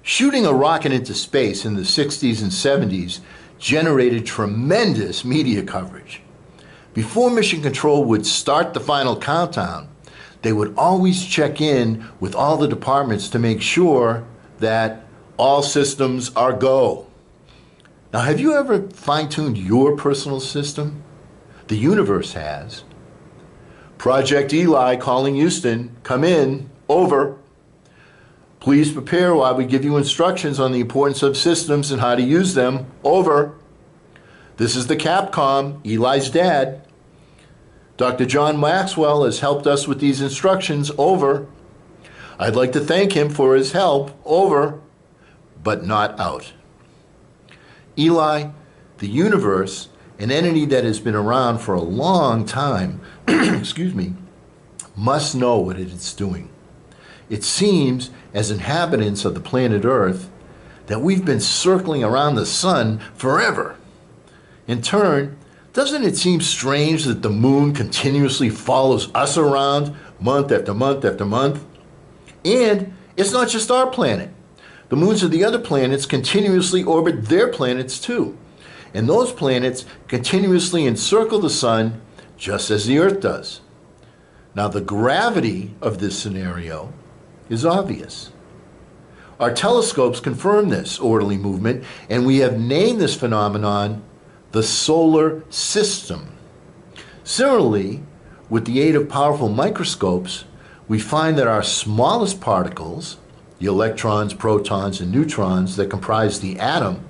Shooting a rocket into space in the 60s and 70s generated tremendous media coverage. Before Mission Control would start the final countdown, they would always check in with all the departments to make sure that all systems are go. Now, have you ever fine-tuned your personal system? The universe has. Project Eli calling Houston, come in, over. Please prepare while we give you instructions on the importance of systems and how to use them, over. This is the Capcom, Eli's dad. Dr. John Maxwell has helped us with these instructions, over. I'd like to thank him for his help, over, but not out. Eli, the universe, an entity that has been around for a long time, excuse me, must know what it is doing. It seems, as inhabitants of the planet Earth, that we've been circling around the sun forever. In turn, doesn't it seem strange that the moon continuously follows us around month after month after month? And it's not just our planet. The moons of the other planets continuously orbit their planets too. And those planets continuously encircle the sun just as the Earth does. Now, the gravity of this scenario is obvious. Our telescopes confirm this orderly movement, and we have named this phenomenon the solar system. Similarly, with the aid of powerful microscopes, we find that our smallest particles, the electrons, protons, and neutrons that comprise the atom,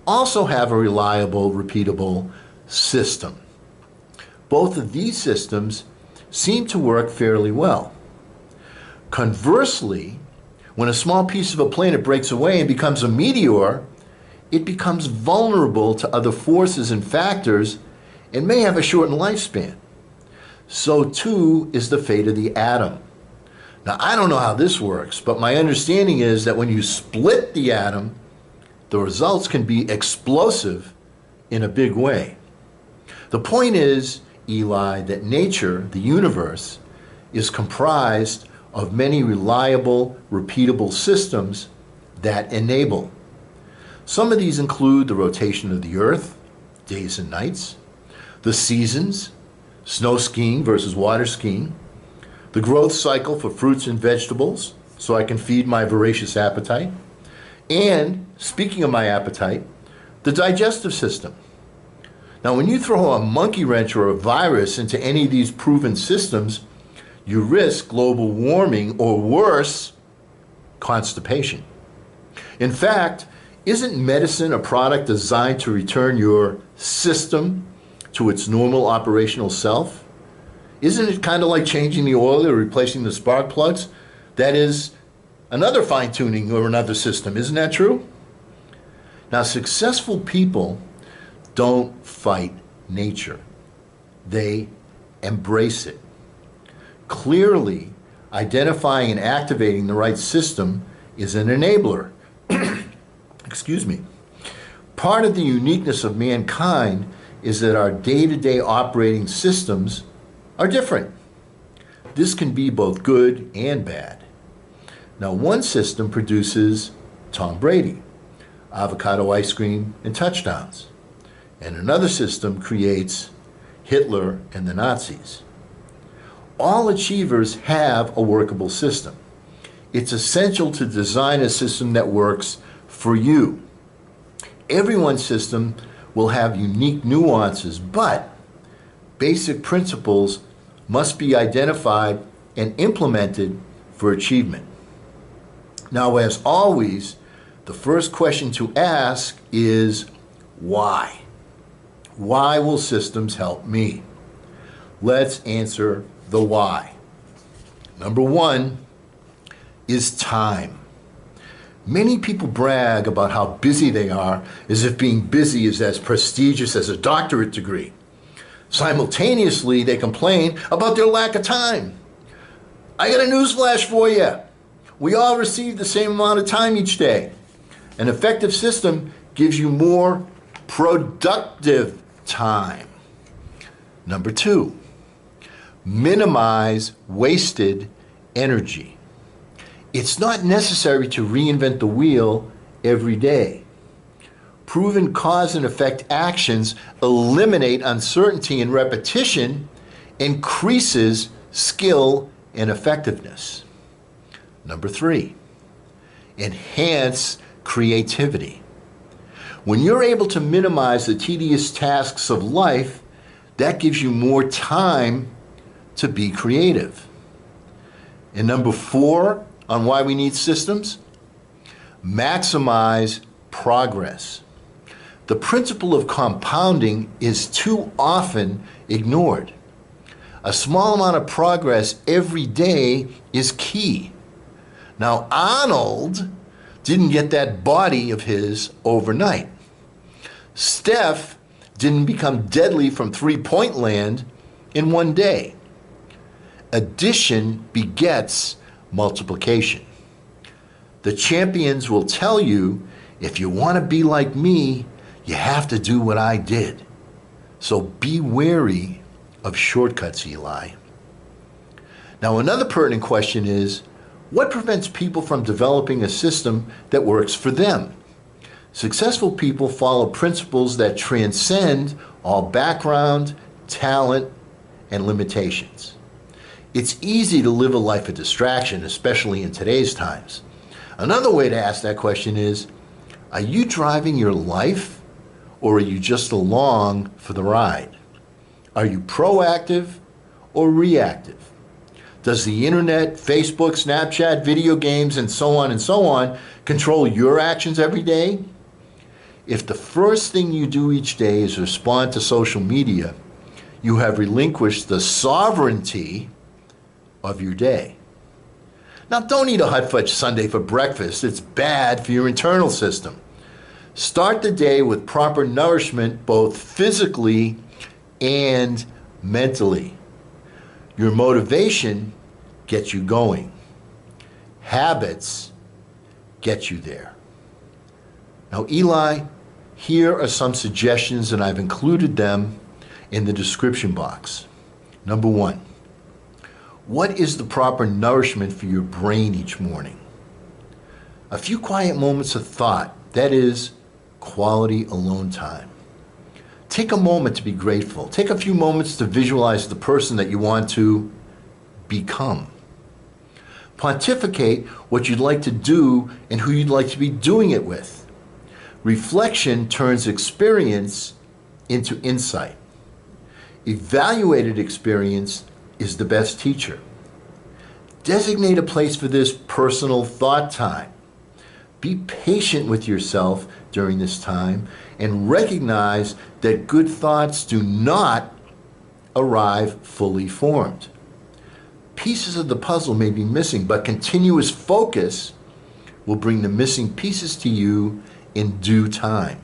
also have a reliable, repeatable system. Both of these systems seem to work fairly well. Conversely, when a small piece of a planet breaks away and becomes a meteor, it becomes vulnerable to other forces and factors and may have a shortened lifespan. So too is the fate of the atom. Now, I don't know how this works, but my understanding is that when you split the atom, the results can be explosive in a big way. The point is, Eli, that nature, the universe, is comprised of many reliable, repeatable systems that enable. Some of these include the rotation of the Earth, days and nights, the seasons, snow skiing versus water skiing, the growth cycle for fruits and vegetables, so I can feed my voracious appetite, and, speaking of my appetite, the digestive system. Now, when you throw a monkey wrench or a virus into any of these proven systems, you risk global warming or worse, constipation. In fact, isn't medicine a product designed to return your system to its normal operational self? Isn't it kind of like changing the oil or replacing the spark plugs? That is another fine-tuning or another system. Isn't that true? Now, successful people don't fight nature. They embrace it. Clearly, identifying and activating the right system is an enabler. Excuse me. Part of the uniqueness of mankind is that our day-to-day operating systems are different. This can be both good and bad. Now, one system produces Tom Brady, avocado ice cream, and touchdowns. And another system creates Hitler and the Nazis. All achievers have a workable system. It's essential to design a system that works for you. Everyone's system will have unique nuances, but basic principles must be identified and implemented for achievement. Now, as always, the first question to ask is why? Why will systems help me? Let's answer the why. Number one is time. Many people brag about how busy they are as if being busy is as prestigious as a doctorate degree. Simultaneously, they complain about their lack of time. I got a newsflash for you. We all receive the same amount of time each day. An effective system gives you more productive time. Number two, minimize wasted energy. It's not necessary to reinvent the wheel every day. Proven cause and effect actions eliminate uncertainty, and repetition increases skill and effectiveness. Number 3, enhance creativity. When you're able to minimize the tedious tasks of life, that gives you more time to be creative. And number 4, on why we need systems, maximize progress. The principle of compounding is too often ignored. A small amount of progress every day is key. Now, Arnold didn't get that body of his overnight. Steph didn't become deadly from three-point land in one day. Addition begets multiplication. The champions will tell you, if you want to be like me, you have to do what I did. So be wary of shortcuts, Eli. Now, another pertinent question is, what prevents people from developing a system that works for them? Successful people follow principles that transcend all background, talent, and limitations. It's easy to live a life of distraction, especially in today's times. Another way to ask that question is, are you driving your life, or are you just along for the ride? Are you proactive or reactive? Does the internet, Facebook, Snapchat, video games, and so on, control your actions every day? If the first thing you do each day is respond to social media, you have relinquished the sovereignty of your day. Now, don't eat a hot fudge sundae for breakfast. It's bad for your internal system. Start the day with proper nourishment, both physically and mentally. Your motivation gets you going. Habits get you there. Now, Eli, here are some suggestions, and I've included them in the description box. Number 1, what is the proper nourishment for your brain each morning? A few quiet moments of thought, that is, quality alone time. Take a moment to be grateful. Take a few moments to visualize the person that you want to become. Pontificate what you'd like to do and who you'd like to be doing it with. Reflection turns experience into insight. Evaluated experience is the best teacher. Designate a place for this personal thought time. Be patient with yourself during this time and recognize that good thoughts do not arrive fully formed. Pieces of the puzzle may be missing, but continuous focus will bring the missing pieces to you in due time.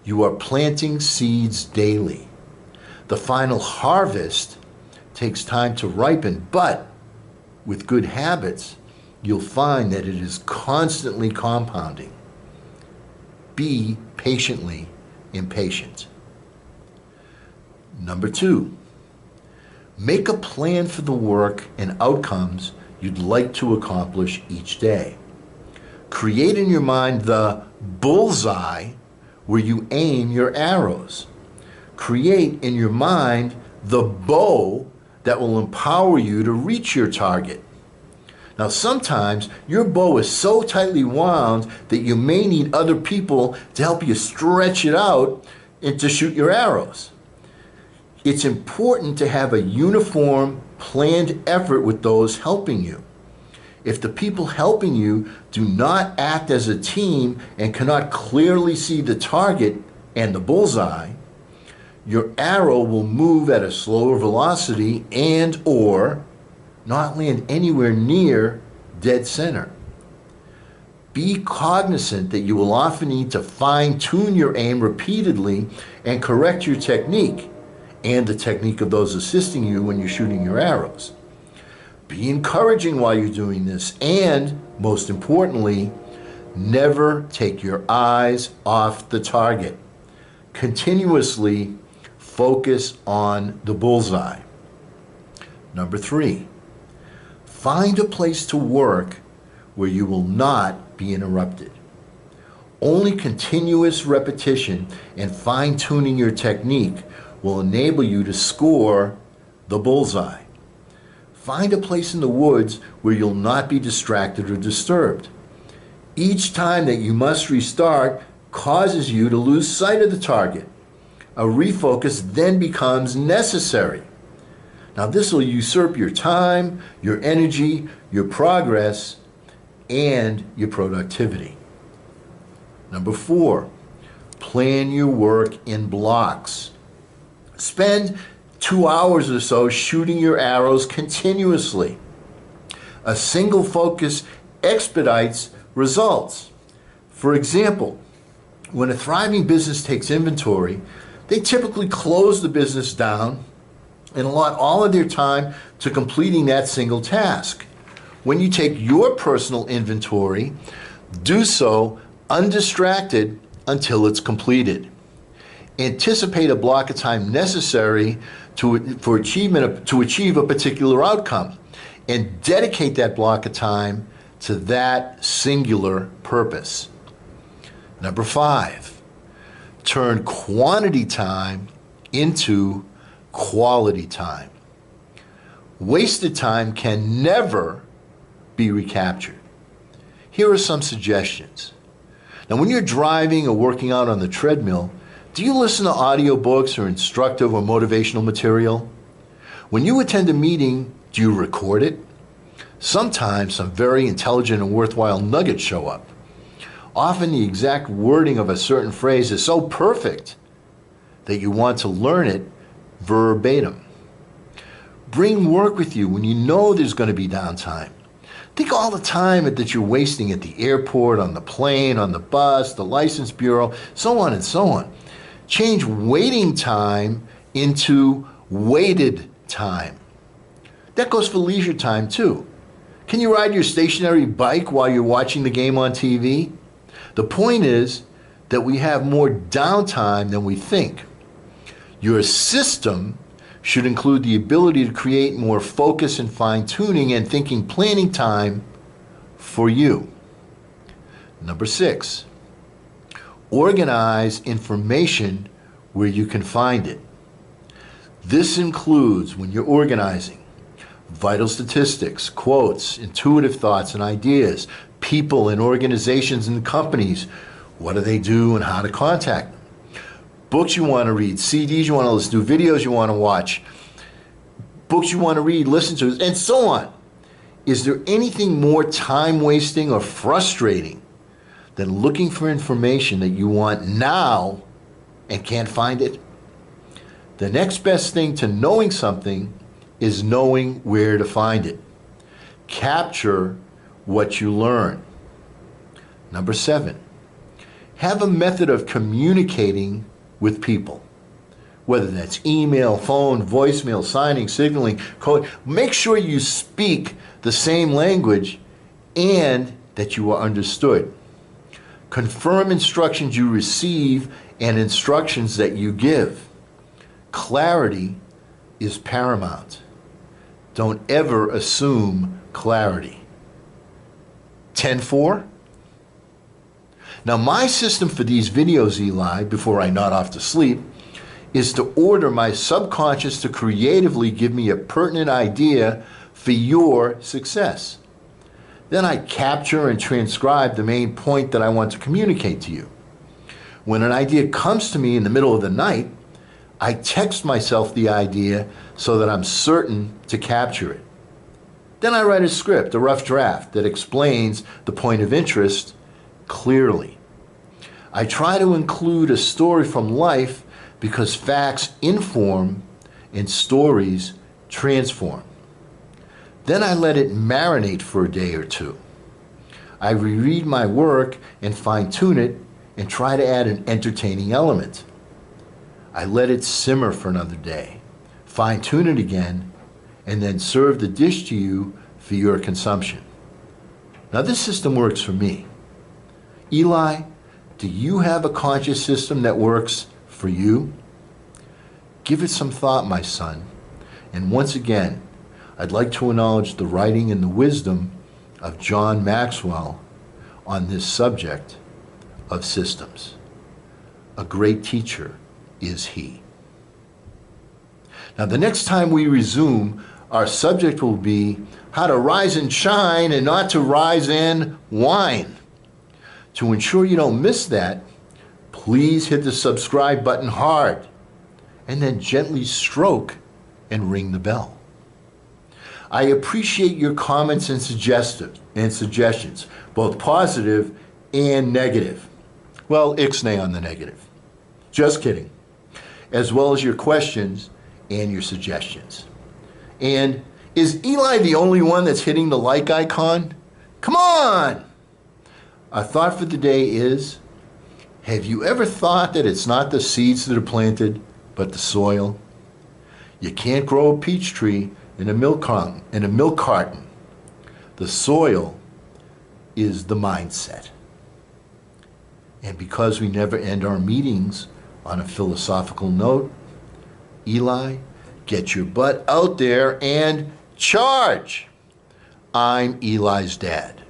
You are planting seeds daily. The final harvest takes time to ripen, but with good habits, you'll find that it is constantly compounding. Be patiently impatient. Number 2, make a plan for the work and outcomes you'd like to accomplish each day. Create in your mind the bullseye where you aim your arrows. Create in your mind the bow that will empower you to reach your target. Now, sometimes your bow is so tightly wound that you may need other people to help you stretch it out and to shoot your arrows. It's important to have a uniform, planned effort with those helping you. If the people helping you do not act as a team and cannot clearly see the target and the bullseye, your arrow will move at a slower velocity and or not land anywhere near dead center. Be cognizant that you will often need to fine-tune your aim repeatedly and correct your technique and the technique of those assisting you when you're shooting your arrows. Be encouraging while you're doing this, and most importantly, never take your eyes off the target. Continuously focus on the bullseye. Number 3, find a place to work where you will not be interrupted. Only continuous repetition and fine-tuning your technique will enable you to score the bullseye. Find a place in the woods where you'll not be distracted or disturbed. Each time that you must restart causes you to lose sight of the target. A refocus then becomes necessary. Now this will usurp your time, your energy, your progress, and your productivity. Number 4, plan your work in blocks. Spend 2 hours or so shooting your arrows continuously. A single focus expedites results. For example, when a thriving business takes inventory, they typically close the business down and allot all of their time to completing that single task. When you take your personal inventory, do so undistracted until it's completed. Anticipate a block of time necessary to achieve a particular outcome, and dedicate that block of time to that singular purpose. Number 5, turn quantity time into quality time. Wasted time can never be recaptured. Here are some suggestions. Now, when you're driving or working out on the treadmill, do you listen to audiobooks or instructive or motivational material? When you attend a meeting, do you record it? Sometimes some very intelligent and worthwhile nuggets show up. Often the exact wording of a certain phrase is so perfect that you want to learn it verbatim. Bring work with you when you know there's going to be downtime. Think all the time that you're wasting at the airport, on the plane, on the bus, the license bureau, so on and so on. Change waiting time into weighted time. That goes for leisure time too. Can you ride your stationary bike while you're watching the game on TV? The point is that we have more downtime than we think. Your system should include the ability to create more focus and fine-tuning and thinking planning time for you. Number 6, organize information where you can find it. This includes, when you're organizing, vital statistics, quotes, intuitive thoughts and ideas, people and organizations and companies, what do they do and how to contact them. Books you want to read, CDs you want to listen to, videos you want to watch, books you want to read, listen to, and so on. Is there anything more time-wasting or frustrating than looking for information that you want now and can't find it? The next best thing to knowing something is knowing where to find it. Capture what you learn. Number 7, have a method of communicating with people, whether that's email, phone, voicemail, signing, signaling, code. Make sure you speak the same language and that you are understood. Confirm instructions you receive and instructions that you give. Clarity is paramount. Don't ever assume clarity. 10-4. Now, my system for these videos, Eli, before I nod off to sleep, is to order my subconscious to creatively give me a pertinent idea for your success. Then I capture and transcribe the main point that I want to communicate to you. When an idea comes to me in the middle of the night, I text myself the idea so that I'm certain to capture it. Then I write a script, a rough draft, that explains the point of interest clearly. I try to include a story from life because facts inform and stories transform. Then I let it marinate for a day or two. I reread my work and fine-tune it and try to add an entertaining element. I let it simmer for another day, fine-tune it again, and then serve the dish to you for your consumption. Now this system works for me. Eli, do you have a conscious system that works for you? Give it some thought, my son. And once again, I'd like to acknowledge the writing and the wisdom of John Maxwell on this subject of systems. A great teacher is he. Now, the next time we resume, our subject will be how to rise and shine and not to rise and whine. To ensure you don't miss that, please hit the subscribe button hard and then gently stroke and ring the bell. I appreciate your comments and suggestions, both positive and negative. Well, ixnay on the negative. Just kidding. As well as your questions and your suggestions. And is Eli the only one that's hitting the like icon? Come on! Our thought for the day is, have you ever thought that it's not the seeds that are planted, but the soil? You can't grow a peach tree in a milk carton. The soil is the mindset. And because we never end our meetings on a philosophical note, Eli, get your butt out there and charge! I'm Eli's dad.